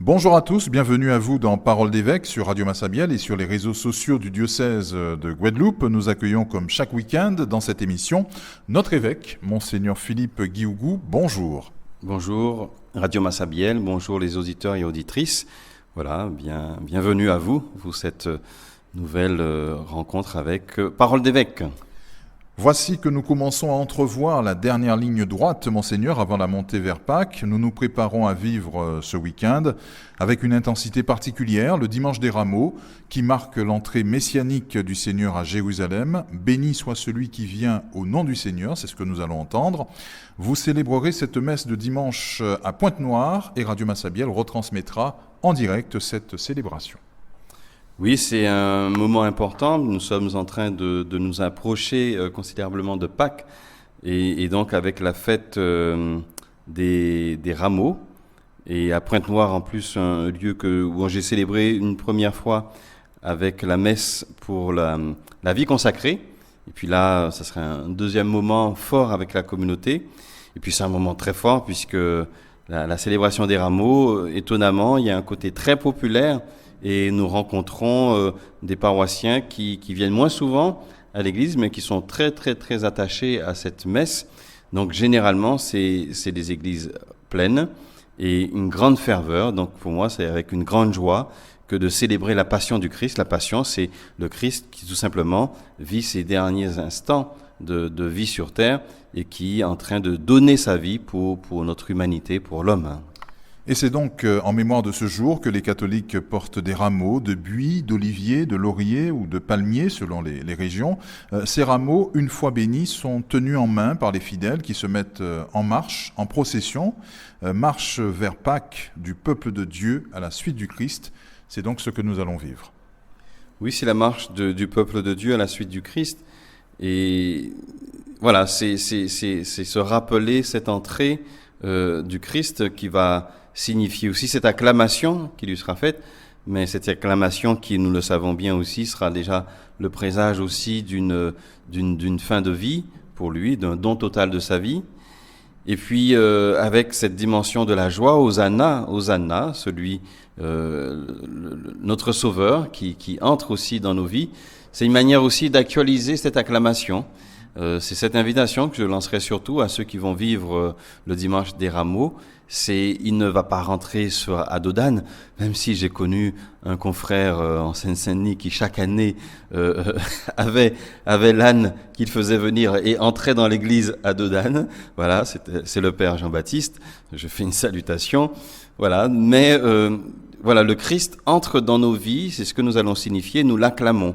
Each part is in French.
Bonjour à tous, bienvenue à vous dans Parole d'évêque sur Radio Massabielle et sur les réseaux sociaux du diocèse de Guadeloupe. Nous accueillons comme chaque week-end dans cette émission notre évêque, Monseigneur Philippe Guiougou. Bonjour. Bonjour Radio Massabielle, bonjour les auditeurs et auditrices. Voilà, bienvenue à vous cette nouvelle rencontre avec Parole d'évêque. Voici que nous commençons à entrevoir la dernière ligne droite, Monseigneur, avant la montée vers Pâques. Nous nous préparons à vivre ce week-end avec une intensité particulière, le dimanche des Rameaux, qui marque l'entrée messianique du Seigneur à Jérusalem. Béni soit celui qui vient au nom du Seigneur, c'est ce que nous allons entendre. Vous célébrerez cette messe de dimanche à Pointe-Noire et Radio Massabielle retransmettra en direct cette célébration. Oui, c'est un moment important. Nous sommes en train de nous approcher considérablement de Pâques et donc avec la fête des Rameaux. Et à Pointe-Noire, en plus, un lieu où j'ai célébré une première fois avec la messe pour la vie consacrée. Et puis là, ça serait un deuxième moment fort avec la communauté. Et puis c'est un moment très fort puisque la célébration des Rameaux, étonnamment, il y a un côté très populaire. Et nous rencontrons des paroissiens qui viennent moins souvent à l'église, mais qui sont très, très, très attachés à cette messe. Donc, généralement, c'est des églises pleines et une grande ferveur. Donc, pour moi, c'est avec une grande joie que de célébrer la passion du Christ. La passion, c'est le Christ qui, tout simplement, vit ses derniers instants de vie sur terre et qui est en train de donner sa vie pour notre humanité, pour l'homme. Et c'est donc en mémoire de ce jour que les catholiques portent des rameaux de buis, d'olivier, de laurier ou de palmier selon les régions. Ces rameaux, une fois bénis, sont tenus en main par les fidèles qui se mettent en marche, en procession, marche vers Pâques du peuple de Dieu à la suite du Christ. C'est donc ce que nous allons vivre. Oui, c'est la marche du peuple de Dieu à la suite du Christ. Et voilà, c'est se rappeler cette entrée du Christ qui va signifie aussi cette acclamation qui lui sera faite, mais cette acclamation qui, nous le savons bien aussi, sera déjà le présage aussi d'une fin de vie pour lui, d'un don total de sa vie. Et puis avec cette dimension de la joie, Hosanna, celui notre Sauveur qui entre aussi dans nos vies, c'est une manière aussi d'actualiser cette acclamation. C'est cette invitation que je lancerai surtout à ceux qui vont vivre le dimanche des Rameaux. Il ne va pas rentrer à Dodane, même si j'ai connu un confrère en Seine-Saint-Denis qui chaque année avait l'âne qu'il faisait venir et entrait dans l'église à Dodane. Voilà, c'est le Père Jean-Baptiste. Je fais une salutation. Voilà, mais voilà, le Christ entre dans nos vies, c'est ce que nous allons signifier, nous l'acclamons.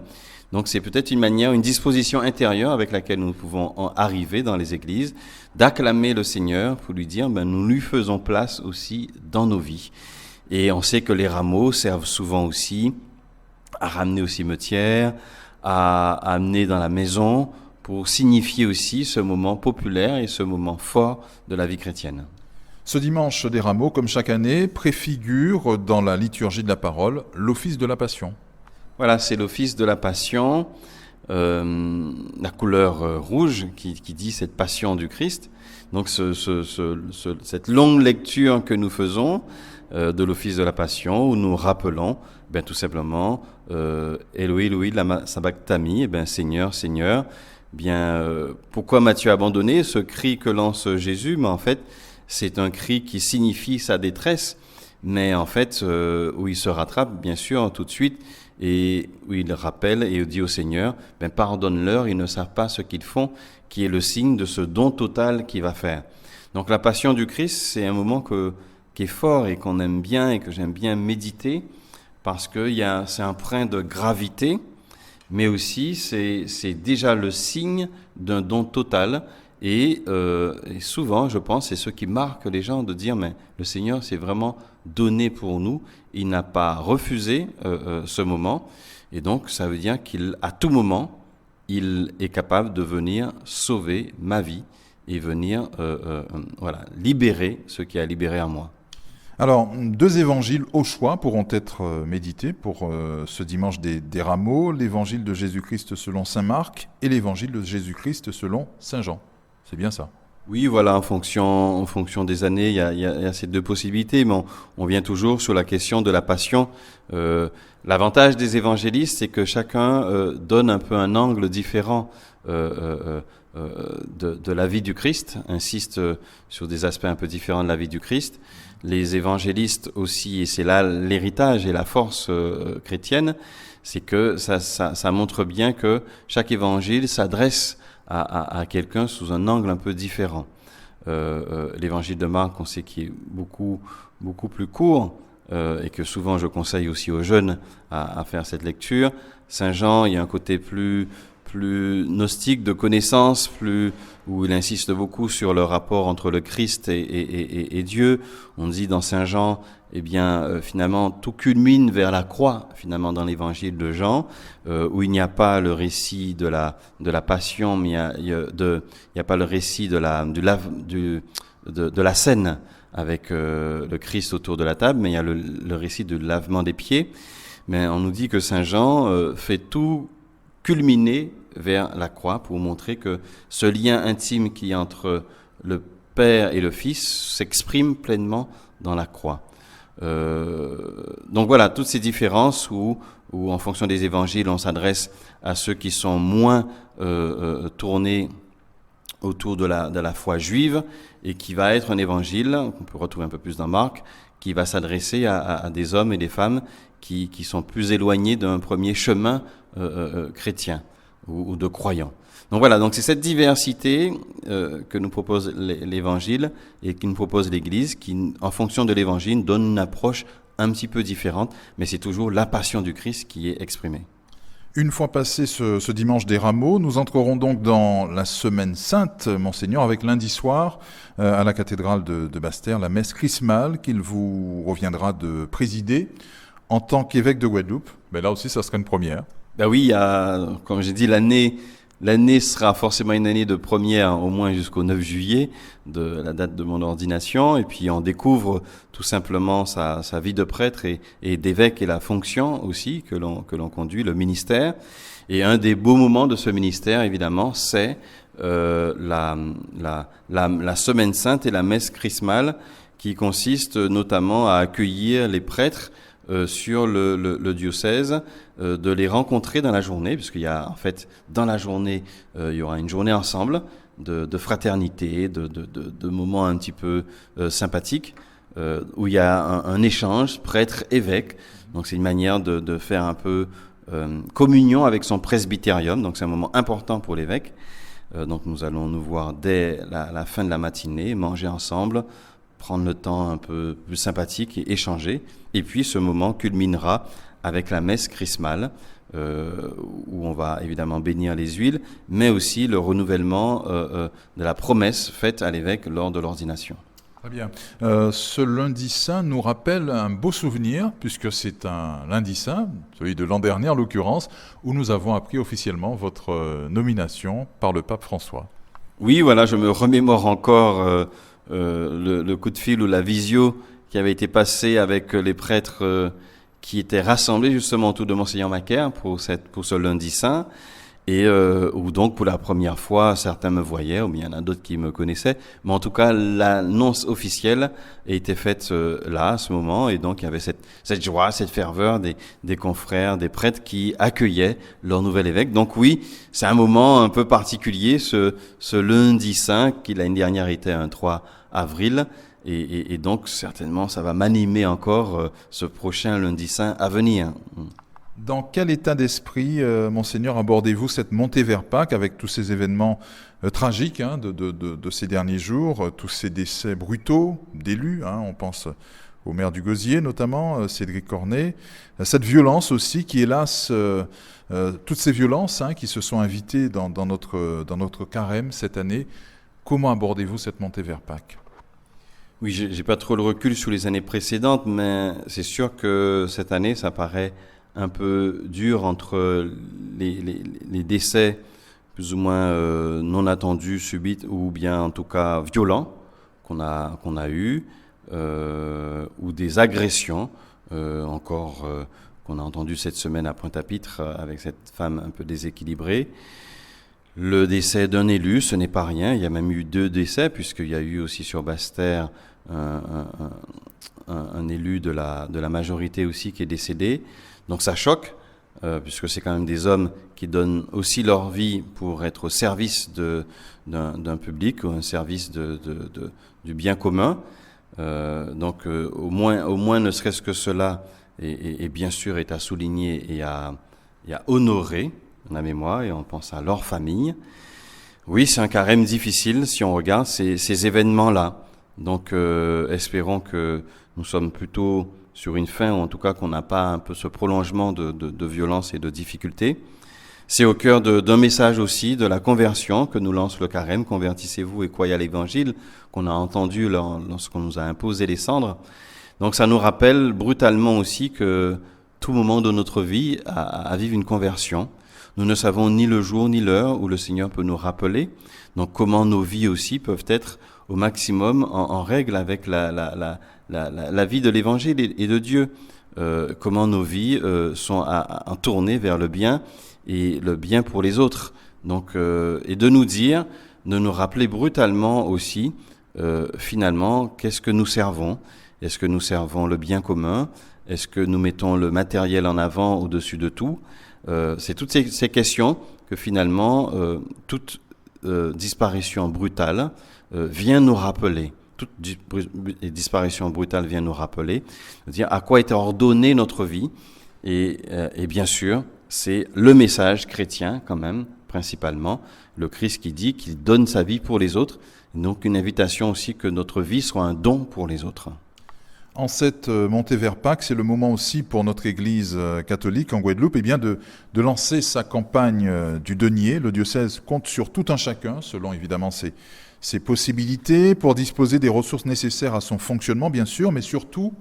Donc c'est peut-être une manière, une disposition intérieure avec laquelle nous pouvons arriver dans les églises, d'acclamer le Seigneur pour lui dire, nous lui faisons place aussi dans nos vies. Et on sait que les rameaux servent souvent aussi à ramener au cimetière, à amener dans la maison, pour signifier aussi ce moment populaire et ce moment fort de la vie chrétienne. Ce dimanche des Rameaux, comme chaque année, préfigure dans la liturgie de la parole l'office de la Passion. Voilà, c'est l'office de la Passion, la couleur rouge qui dit cette passion du Christ. Donc cette longue lecture que nous faisons de l'office de la Passion, où nous rappelons tout simplement Eloi, Eloi, lama sabachthani, Seigneur, Seigneur, pourquoi m'as-tu abandonné? Ce cri que lance Jésus, mais en fait, c'est un cri qui signifie sa détresse, mais en fait, où il se rattrape, bien sûr, tout de suite, et où il rappelle et dit au Seigneur, pardonne-leur, ils ne savent pas ce qu'ils font, qui est le signe de ce don total qu'il va faire. Donc la passion du Christ, c'est un moment qui est fort et qu'on aime bien et que j'aime bien méditer, parce que c'est empreint de gravité, mais aussi c'est déjà le signe d'un don total. Et souvent, je pense, c'est ce qui marque les gens de dire, mais le Seigneur s'est vraiment donné pour nous. Il n'a pas refusé ce moment. Et donc, ça veut dire qu'à tout moment, il est capable de venir sauver ma vie et venir libérer ce qui a libéré en moi. Alors, 2 évangiles au choix pourront être médités pour ce dimanche des Rameaux, l'évangile de Jésus-Christ selon saint Marc et l'évangile de Jésus-Christ selon saint Jean. C'est bien ça. Oui, voilà, en fonction des années, il y a ces deux possibilités, mais on vient toujours sur la question de la passion. Euh, L'avantage des évangélistes, c'est que chacun donne un peu un angle différent de la vie du Christ, insiste sur des aspects un peu différents de la vie du Christ. Les évangélistes aussi, et c'est là l'héritage et la force chrétienne, c'est que ça montre bien que chaque évangile s'adresse à quelqu'un sous un angle un peu différent. L'évangile de Marc, on sait qu'il est beaucoup plus court et que souvent je conseille aussi aux jeunes à faire cette lecture. Saint Jean, il y a un côté plus gnostique de connaissance, où il insiste beaucoup sur le rapport entre le Christ et Dieu. On dit dans Saint Jean, eh bien, finalement, tout culmine vers la croix, finalement, dans l'évangile de Jean, où il n'y a pas le récit de la passion, mais il y a pas le récit de la scène avec le Christ autour de la table, mais il y a le récit du lavement des pieds. Mais on nous dit que Saint Jean fait tout culminer vers la croix pour montrer que ce lien intime qui est entre le Père et le Fils s'exprime pleinement dans la croix. Donc voilà, toutes ces différences où en fonction des évangiles, on s'adresse à ceux qui sont moins tournés autour de la foi juive, et qui va être un évangile, qu'on peut retrouver un peu plus dans Marc, qui va s'adresser à des hommes et des femmes qui sont plus éloignés d'un premier chemin chrétien ou de croyants. Donc voilà, donc c'est cette diversité que nous propose l'Évangile et qui nous propose l'Église, qui, en fonction de l'Évangile, donne une approche un petit peu différente, mais c'est toujours la passion du Christ qui est exprimée. Une fois passé ce dimanche des Rameaux, nous entrerons donc dans la Semaine Sainte, Monseigneur, avec lundi soir, à la cathédrale de Basse-Terre, la messe chrismale qu'il vous reviendra de présider en tant qu'évêque de Guadeloupe. Mais là aussi, ça serait une première. Ben oui, comme j'ai dit, l'année sera forcément une année de première, au moins jusqu'au 9 juillet, de la date de mon ordination. Et puis on découvre tout simplement sa vie de prêtre et d'évêque et la fonction aussi que l'on conduit, le ministère. Et un des beaux moments de ce ministère, évidemment, c'est la Semaine Sainte et la messe chrismale, qui consiste notamment à accueillir les prêtres sur le diocèse, de les rencontrer dans la journée, puisqu'il y a en fait dans la journée, il y aura une journée ensemble de fraternité, de moments un petit peu sympathiques, où il y a un échange prêtre-évêque. Donc c'est une manière de faire un peu communion avec son presbytérium, donc c'est un moment important pour l'évêque. Donc nous allons nous voir dès la fin de la matinée, manger ensemble, prendre le temps un peu plus sympathique et échanger. Et puis ce moment culminera avec la messe chrismale, où on va évidemment bénir les huiles, mais aussi le renouvellement de la promesse faite à l'évêque lors de l'ordination. Très bien. Ce lundi saint nous rappelle un beau souvenir, puisque c'est un lundi saint, celui de l'an dernier en l'occurrence, où nous avons appris officiellement votre nomination par le pape François. Oui, voilà, je me remémore encore le coup de fil ou la visio qui avait été passé avec les prêtres qui étaient rassemblés justement autour de Monseigneur Macaire pour ce lundi saint, et où donc pour la première fois certains me voyaient, ou bien il y en a d'autres qui me connaissaient, mais en tout cas l'annonce officielle a été faite là à ce moment, et donc il y avait cette joie, cette ferveur des confrères, des prêtres qui accueillaient leur nouvel évêque. Donc oui, c'est un moment un peu particulier, ce lundi saint qui l'année dernière était un 3 avril. Et donc, certainement, ça va m'animer encore ce prochain lundi saint à venir. Dans quel état d'esprit, Monseigneur, abordez-vous cette montée vers Pâques avec tous ces événements tragiques de ces derniers jours, tous ces décès brutaux d'élus, on pense au maire du Gosier notamment, Cédric Cornet, cette violence aussi qui, hélas, toutes ces violences qui se sont invitées dans notre carême cette année, comment abordez-vous cette montée vers Pâques ? Oui, j'ai pas trop le recul sur les années précédentes, mais c'est sûr que cette année, ça paraît un peu dur entre les décès plus ou moins non attendus, subites, ou bien en tout cas violents qu'on a eu, ou des agressions encore qu'on a entendues cette semaine à Pointe-à-Pitre avec cette femme un peu déséquilibrée. Le décès d'un élu, ce n'est pas rien. Il y a même eu 2 décès, puisqu'il y a eu aussi sur Basse-Terre un élu de la majorité aussi qui est décédé. Donc ça choque, puisque c'est quand même des hommes qui donnent aussi leur vie pour être au service d'un public ou un service du bien commun. Donc au moins ne serait-ce que cela, et bien sûr est à souligner et à honorer la mémoire, et on pense à leur famille. Oui, c'est un carême difficile si on regarde ces événements-là. Donc espérons que nous sommes plutôt sur une fin, ou en tout cas qu'on n'a pas un peu ce prolongement de violence et de difficultés. C'est au cœur d'un message aussi de la conversion que nous lance le carême, convertissez-vous et croyez à l'évangile, qu'on a entendu lorsqu'on nous a imposé les cendres. Donc ça nous rappelle brutalement aussi que tout moment de notre vie à vivre une conversion. Nous ne savons ni le jour ni l'heure où le Seigneur peut nous rappeler. Donc comment nos vies aussi peuvent être au maximum en règle avec la vie de l'Évangile et de Dieu. Comment nos vies sont en tournée vers le bien et le bien pour les autres. Donc, et de nous rappeler brutalement aussi, finalement, qu'est-ce que nous servons? Est-ce que nous servons le bien commun? Est-ce que nous mettons le matériel en avant au-dessus de tout? C'est toutes ces questions que finalement, toute disparition brutale vient nous rappeler. Toute disparition brutale vient nous rappeler, dire à quoi était ordonnée notre vie. Et bien sûr, c'est le message chrétien quand même, principalement, le Christ qui dit qu'il donne sa vie pour les autres. Donc une invitation aussi que notre vie soit un don pour les autres. En cette montée vers Pâques, c'est le moment aussi pour notre Église catholique en Guadeloupe de lancer sa campagne du denier. Le diocèse compte sur tout un chacun, selon évidemment ses possibilités, pour disposer des ressources nécessaires à son fonctionnement, bien sûr, mais surtout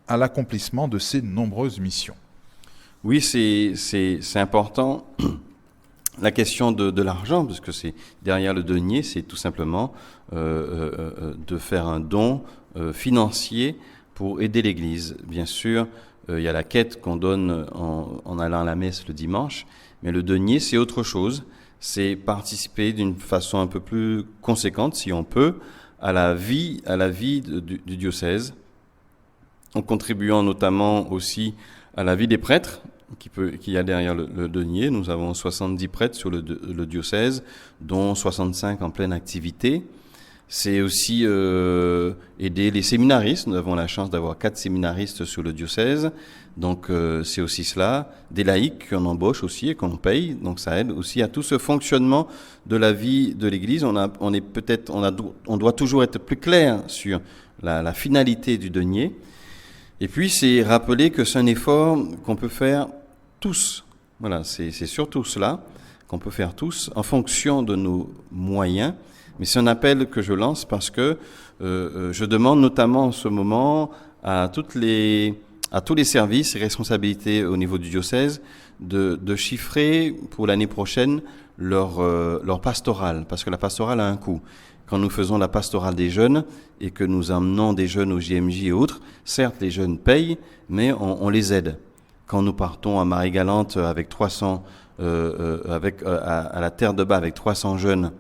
à l'accomplissement de ses nombreuses missions. Oui, c'est important. La question de l'argent, parce que c'est derrière le denier, c'est tout simplement de faire un don financier pour aider l'Église. Bien sûr, il y a la quête qu'on donne en allant à la messe le dimanche, mais le denier, c'est autre chose. C'est participer d'une façon un peu plus conséquente, si on peut, à la vie du diocèse, en contribuant notamment aussi à la vie des prêtres, qu'il y a derrière le denier. Nous avons 70 prêtres sur le diocèse, dont 65 en pleine activité. C'est aussi aider les séminaristes. Nous avons la chance d'avoir 4 séminaristes sur le diocèse. Donc c'est aussi cela. Des laïcs qu'on embauche aussi et qu'on paye. Donc ça aide aussi à tout ce fonctionnement de la vie de l'Église. On doit toujours être plus clair sur la finalité du denier. Et puis c'est rappeler que c'est un effort qu'on peut faire tous. Voilà, c'est surtout cela qu'on peut faire tous en fonction de nos moyens. Mais c'est un appel que je lance parce que je demande notamment en ce moment à tous les services et responsabilités au niveau du diocèse de chiffrer pour l'année prochaine leur pastorale, parce que la pastorale a un coût. Quand nous faisons la pastorale des jeunes et que nous emmenons des jeunes au JMJ et autres, certes les jeunes payent, mais on les aide. Quand nous partons à Marie-Galante avec 300, à la Terre de Bas avec 300 jeunes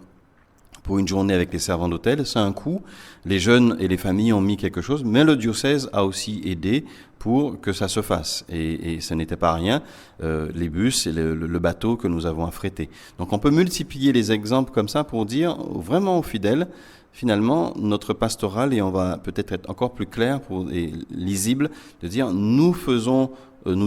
pour une journée avec les servants d'hôtel, c'est un coût. Les jeunes et les familles ont mis quelque chose, mais le diocèse a aussi aidé pour que ça se fasse. Et ce n'était pas rien, les bus et le bateau que nous avons affrété. Donc on peut multiplier les exemples comme ça pour dire vraiment aux fidèles, finalement, notre pastorale, et on va peut-être être encore plus clair et lisible, de dire nous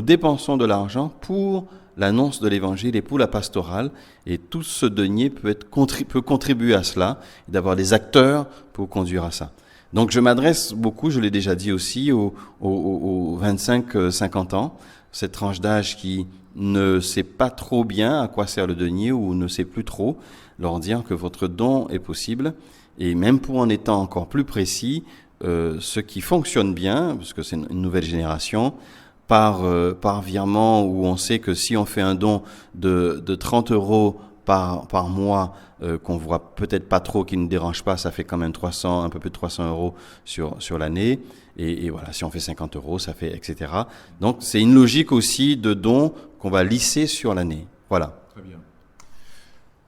dépensons de l'argent pour l'annonce de l'Évangile et pour la pastorale, et tout ce denier peut contribuer à cela, et d'avoir des acteurs pour conduire à ça. Donc je m'adresse beaucoup, je l'ai déjà dit aussi, aux 25-50 ans, cette tranche d'âge qui ne sait pas trop bien à quoi sert le denier ou ne sait plus trop, leur dire que votre don est possible, et même pour en étant encore plus précis, ce qui fonctionne bien, parce que c'est une nouvelle génération, par virement, où on sait que si on fait un don de 30 € par mois, qu'on voit peut-être pas trop, qui ne dérange pas, ça fait quand même un peu plus de 300 € sur l'année. Et voilà, si on fait 50 €, ça fait, etc. Donc c'est une logique aussi de don qu'on va lisser sur l'année. Voilà. Très bien.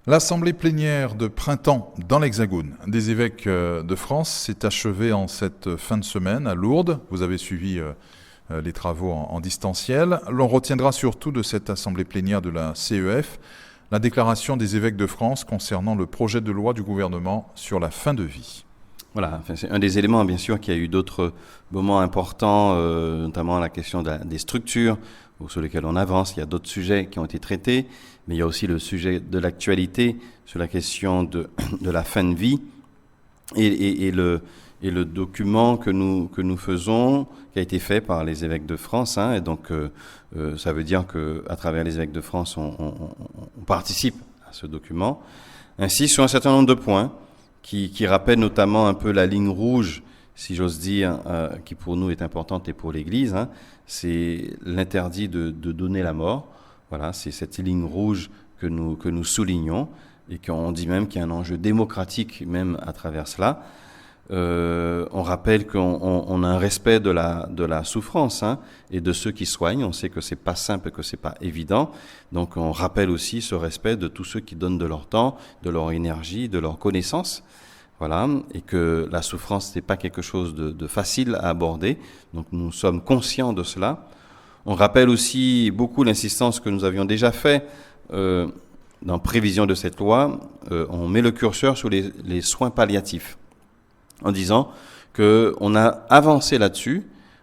L'assemblée plénière de printemps dans l'Hexagone des évêques de France s'est achevée en cette fin de semaine à Lourdes. Vous avez suivi les travaux en distanciel. L'on retiendra surtout de cette assemblée plénière de la CEF la déclaration des évêques de France concernant le projet de loi du gouvernement sur la fin de vie. Voilà, c'est un des éléments, bien sûr, qu'il y a eu d'autres moments importants, notamment la question des structures sur lesquelles on avance. Il y a d'autres sujets qui ont été traités, mais il y a aussi le sujet de l'actualité sur la question de la fin de vie et le document que nous faisons, qui a été fait par les évêques de France. Et donc, ça veut dire qu'à travers les évêques de France, on participe à ce document. Ainsi, sur un certain nombre de points, qui rappelle notamment un peu la ligne rouge, si j'ose dire, qui pour nous est importante et pour l'Église, c'est l'interdit de donner la mort. Voilà, c'est cette ligne rouge que nous soulignons et qu'on dit même qu'il y a un enjeu démocratique même à travers cela. On rappelle qu'on a un respect de la souffrance et de ceux qui soignent. On sait que c'est pas simple, que c'est pas évident. Donc on rappelle aussi ce respect de tous ceux qui donnent de leur temps, de leur énergie, de leur connaissance. Voilà, et que la souffrance n'est pas quelque chose de facile à aborder. Donc nous sommes conscients de cela. On rappelle aussi beaucoup l'insistance que nous avions déjà fait dans prévision de cette loi. On met le curseur sur les soins palliatifs, en disant qu'on a avancé là-dessus,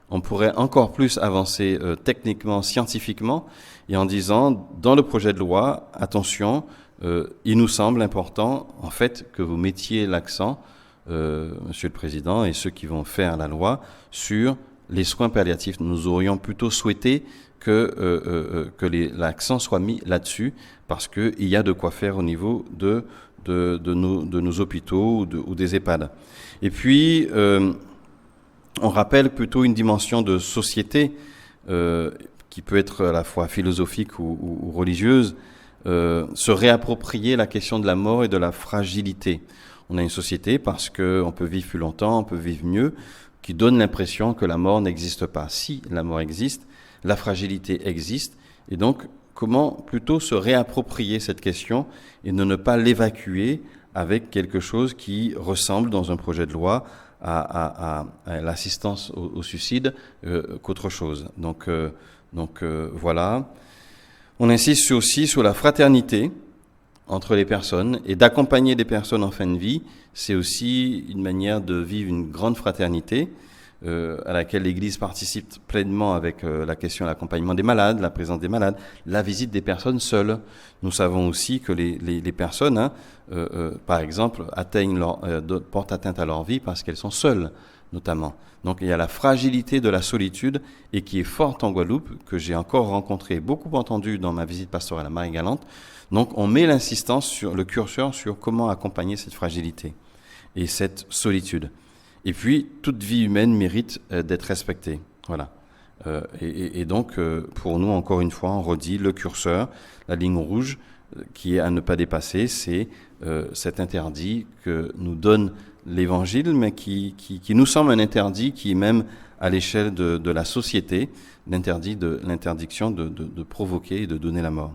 on pourrait encore plus avancer techniquement, scientifiquement, et en disant, dans le projet de loi, attention, il nous semble important, en fait, que vous mettiez l'accent, Monsieur le Président, et ceux qui vont faire la loi, sur les soins palliatifs. Nous aurions plutôt souhaité que l'accent soit mis là-dessus, parce qu'il y a de quoi faire au niveau de nos hôpitaux ou des EHPAD. Et puis, on rappelle plutôt une dimension de société qui peut être à la fois philosophique ou religieuse, se réapproprier la question de la mort et de la fragilité. On a une société, parce qu'on peut vivre plus longtemps, on peut vivre mieux, qui donne l'impression que la mort n'existe pas. Si la mort existe, la fragilité existe, et donc comment plutôt se réapproprier cette question et ne pas l'évacuer avec quelque chose qui ressemble dans un projet de loi à l'assistance au suicide qu'autre chose. Donc voilà. On insiste aussi sur la fraternité entre les personnes et d'accompagner des personnes en fin de vie. C'est aussi une manière de vivre une grande fraternité à laquelle l'Église participe pleinement avec la question de l'accompagnement des malades, la présence des malades, la visite des personnes seules. Nous savons aussi que les personnes, par exemple, portent atteinte à leur vie parce qu'elles sont seules, notamment. Donc il y a la fragilité de la solitude et qui est forte en Guadeloupe, que j'ai encore rencontré, beaucoup entendu dans ma visite pastorale à Marie-Galante. Donc on met l'insistance sur le curseur sur comment accompagner cette fragilité et cette solitude. Et puis, toute vie humaine mérite d'être respectée. Voilà. Et donc, pour nous, encore une fois, on redit le curseur, la ligne rouge qui est à ne pas dépasser, c'est cet interdit que nous donne l'Évangile, mais qui nous semble un interdit qui est même à l'échelle de la société, l'interdiction de provoquer et de donner la mort.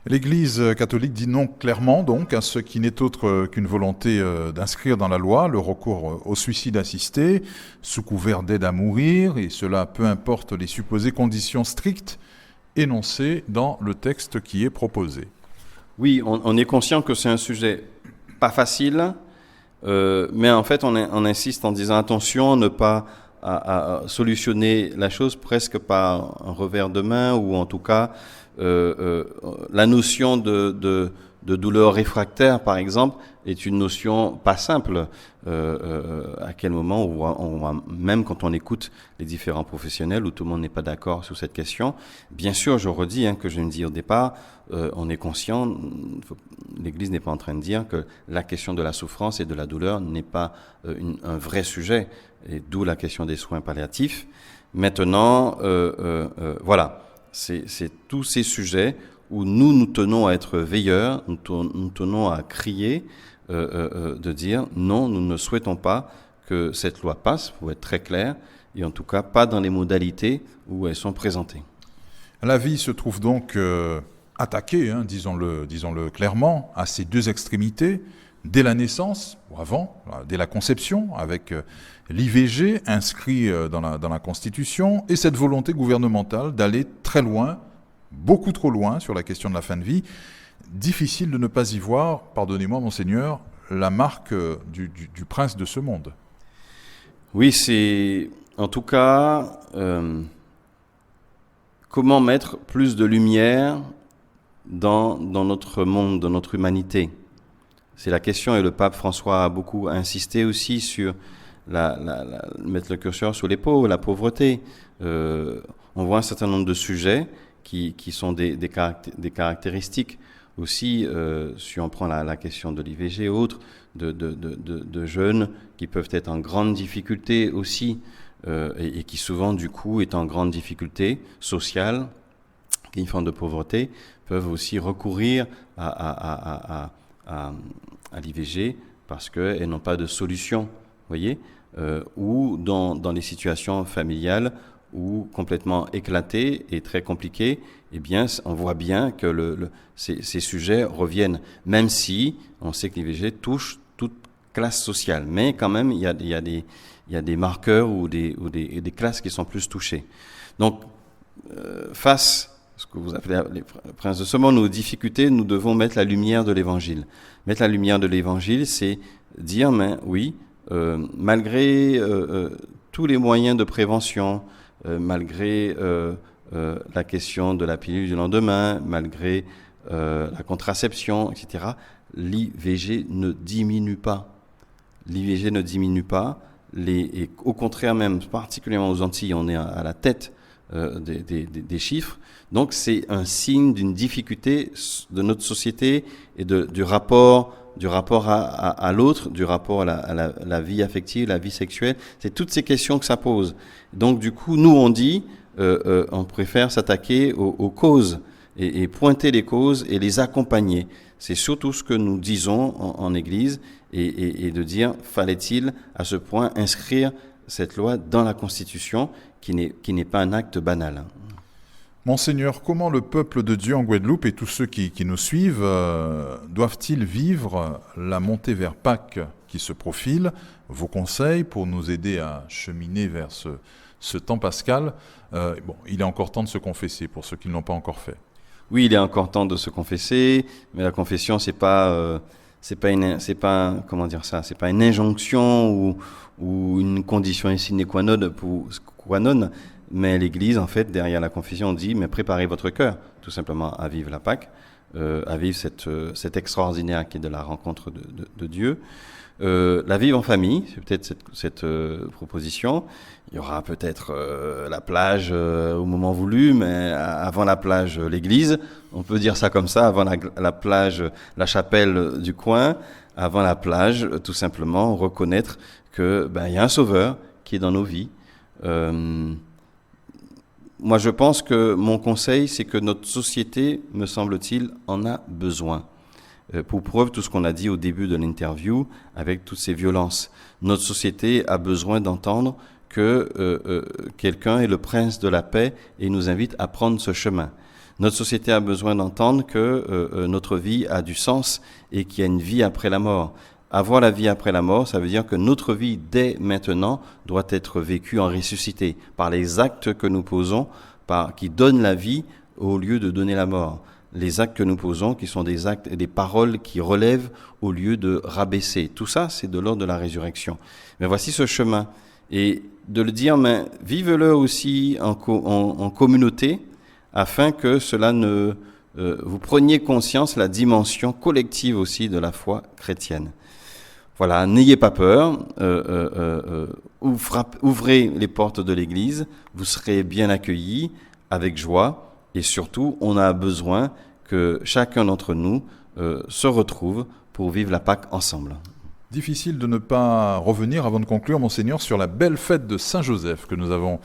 L'Église catholique dit non clairement donc à ce qui n'est autre qu'une volonté d'inscrire dans la loi le recours au suicide assisté sous couvert d'aide à mourir, et cela peu importe les supposées conditions strictes énoncées dans le texte qui est proposé. Oui, on est conscient que c'est un sujet pas facile, mais en fait on insiste en disant attention, ne pas à solutionner la chose presque par un revers de main, ou en tout cas la notion de douleur réfractaire, par exemple, est une notion pas simple. À quel moment, même quand on écoute les différents professionnels, où tout le monde n'est pas d'accord sur cette question, bien sûr, je redis que je me dis au départ, on est conscient, l'Église n'est pas en train de dire que la question de la souffrance et de la douleur n'est pas un vrai sujet, et d'où la question des soins palliatifs. Maintenant, voilà. C'est tous ces sujets où nous tenons à être veilleurs, nous tenons à crier, de dire non, nous ne souhaitons pas que cette loi passe, pour être très clair, et en tout cas pas dans les modalités où elles sont présentées. La vie se trouve donc attaqué, disons-le clairement, à ces deux extrémités, dès la naissance, ou avant, dès la conception, avec l'IVG inscrit dans la Constitution, et cette volonté gouvernementale d'aller très loin, beaucoup trop loin, sur la question de la fin de vie. Difficile de ne pas y voir, pardonnez-moi monseigneur, la marque du prince de ce monde. Oui, c'est en tout cas comment mettre plus de lumière dans notre monde, dans notre humanité. C'est la question, et le pape François a beaucoup insisté aussi sur mettre le curseur sur les pauvres, la pauvreté. On voit un certain nombre de sujets qui sont des caractéristiques aussi, si on prend la question de l'IVG et autres, de jeunes qui peuvent être en grande difficulté aussi, et qui souvent du coup est en grande difficulté sociale, qui font de pauvreté, peuvent aussi recourir à l'IVG parce qu'elles n'ont pas de solution, voyez, ou dans les situations familiales ou complètement éclatées et très compliquées, eh bien, on voit bien que ces sujets reviennent, même si on sait que l'IVG touche toute classe sociale, mais quand même il y a des marqueurs ou des classes qui sont plus touchées. Donc, face ce que vous appelez les princes de ce monde, nos difficultés, nous devons mettre la lumière de l'Évangile. Mettre la lumière de l'Évangile, c'est dire, mais oui, malgré tous les moyens de prévention, malgré la question de la pilule du lendemain, malgré la contraception, etc., l'IVG ne diminue pas. L'IVG ne diminue pas. Et au contraire, même particulièrement aux Antilles, on est à la tête des chiffres. Donc c'est un signe d'une difficulté de notre société et du rapport à l'autre, du rapport à la vie affective, la vie sexuelle. C'est toutes ces questions que ça pose. Donc du coup, nous on dit, on préfère s'attaquer aux causes et pointer les causes et les accompagner. C'est surtout ce que nous disons en Église et de dire, fallait-il à ce point inscrire cette loi dans la Constitution qui n'est pas un acte banal. Monseigneur, comment le peuple de Dieu en Guadeloupe et tous ceux qui nous suivent doivent-ils vivre la montée vers Pâques qui se profile? Vos conseils pour nous aider à cheminer vers ce temps pascal. Il est encore temps de se confesser pour ceux qui ne l'ont pas encore fait. Oui, il est encore temps de se confesser, mais la confession, c'est pas une injonction ou une condition sine qua non, mais l'Église, en fait, derrière la confession, dit, mais préparez votre cœur, tout simplement, à vivre la Pâque, à vivre cette extraordinaire qui est de la rencontre de Dieu. La vivre en famille, c'est peut-être cette proposition. Il y aura peut-être la plage au moment voulu, mais avant la plage, l'église. On peut dire ça comme ça, avant la plage, la chapelle du coin. Avant la plage, tout simplement, reconnaître que il y a un sauveur qui est dans nos vies. Moi, je pense que mon conseil, c'est que notre société, me semble-t-il, en a besoin. Pour preuve, tout ce qu'on a dit au début de l'interview, avec toutes ces violences. Notre société a besoin d'entendre que quelqu'un est le prince de la paix et nous invite à prendre ce chemin. Notre société a besoin d'entendre que notre vie a du sens et qu'il y a une vie après la mort. Avoir la vie après la mort, ça veut dire que notre vie, dès maintenant, doit être vécue en ressuscité par les actes que nous posons, qui donnent la vie au lieu de donner la mort. Les actes que nous posons, qui sont des actes et des paroles qui relèvent au lieu de rabaisser. Tout ça, c'est de l'ordre de la résurrection. Mais voici ce chemin. Et de le dire, mais vive-le aussi en communauté, afin que cela vous preniez conscience de la dimension collective aussi de la foi chrétienne. Voilà, n'ayez pas peur, ouvrez les portes de l'Église, vous serez bien accueillis avec joie, et surtout, on a besoin que chacun d'entre nous se retrouve pour vivre la Pâque ensemble. Difficile de ne pas revenir, avant de conclure, Monseigneur, sur la belle fête de Saint-Joseph que nous avons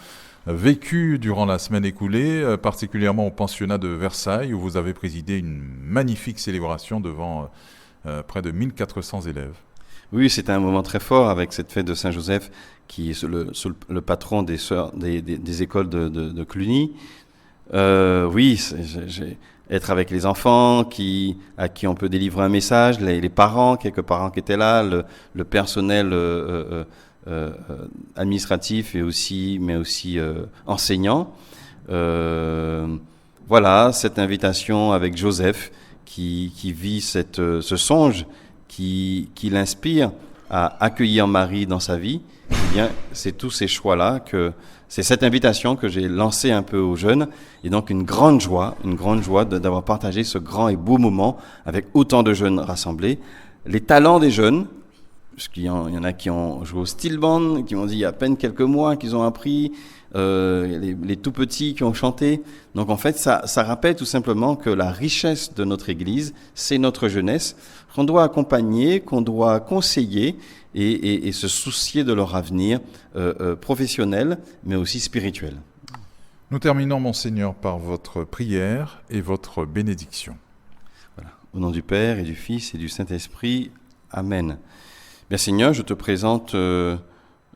vécue durant la semaine écoulée, particulièrement au pensionnat de Versailles, où vous avez présidé une magnifique célébration devant près de 1400 élèves. Oui, c'était un moment très fort avec cette fête de Saint-Joseph, qui est le patron des écoles de Cluny. Oui, être avec les enfants à qui on peut délivrer un message, les parents, quelques parents qui étaient là, le personnel administratif mais aussi enseignant. Voilà, cette invitation avec Joseph qui vit ce songe qui l'inspire à accueillir Marie dans sa vie. Eh bien, c'est tous ces choix-là c'est cette invitation que j'ai lancée un peu aux jeunes, et donc une grande joie d'avoir partagé ce grand et beau moment avec autant de jeunes rassemblés. Les talents des jeunes, parce qu'il y en a qui ont joué au steel band, qui m'ont dit il y a à peine quelques mois qu'ils ont appris, les tout petits qui ont chanté. Donc en fait, ça rappelle tout simplement que la richesse de notre Église, c'est notre jeunesse, qu'on doit accompagner, qu'on doit conseiller et se soucier de leur avenir professionnel, mais aussi spirituel. Nous terminons, Monseigneur, par votre prière et votre bénédiction. Voilà. Au nom du Père et du Fils et du Saint-Esprit, Amen. Bien Seigneur, je te présente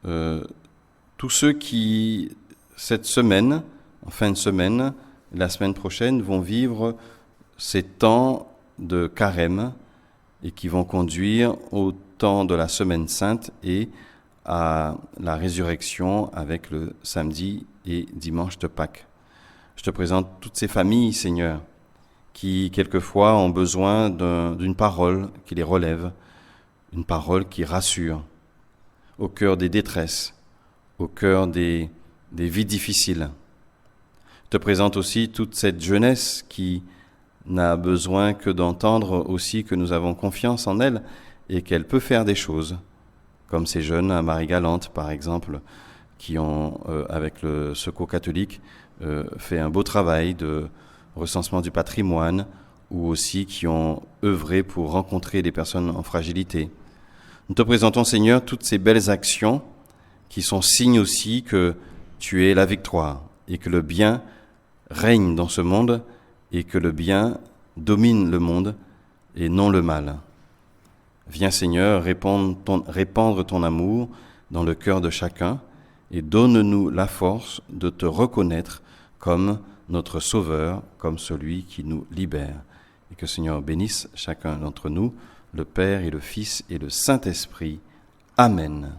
tous ceux qui, cette semaine, en fin de semaine, la semaine prochaine, vont vivre ces temps de carême et qui vont conduire au temps de la Semaine Sainte et à la résurrection avec le samedi et dimanche de Pâques. Je te présente toutes ces familles, Seigneur, qui quelquefois ont besoin d'une parole qui les relève, une parole qui rassure, au cœur des détresses, au cœur des vies difficiles. Je te présente aussi toute cette jeunesse qui n'a besoin que d'entendre aussi que nous avons confiance en elle et qu'elle peut faire des choses, comme ces jeunes à Marie-Galante, par exemple, qui ont, avec le Secours catholique, fait un beau travail de recensement du patrimoine, ou aussi qui ont œuvré pour rencontrer des personnes en fragilité. Nous te présentons, Seigneur, toutes ces belles actions qui sont signes aussi que tu es la victoire et que le bien règne dans ce monde et que le bien domine le monde et non le mal. Viens, Seigneur, répandre ton amour dans le cœur de chacun et donne-nous la force de te reconnaître comme notre Sauveur, comme celui qui nous libère. Et que Seigneur bénisse chacun d'entre nous, le Père et le Fils et le Saint-Esprit. Amen.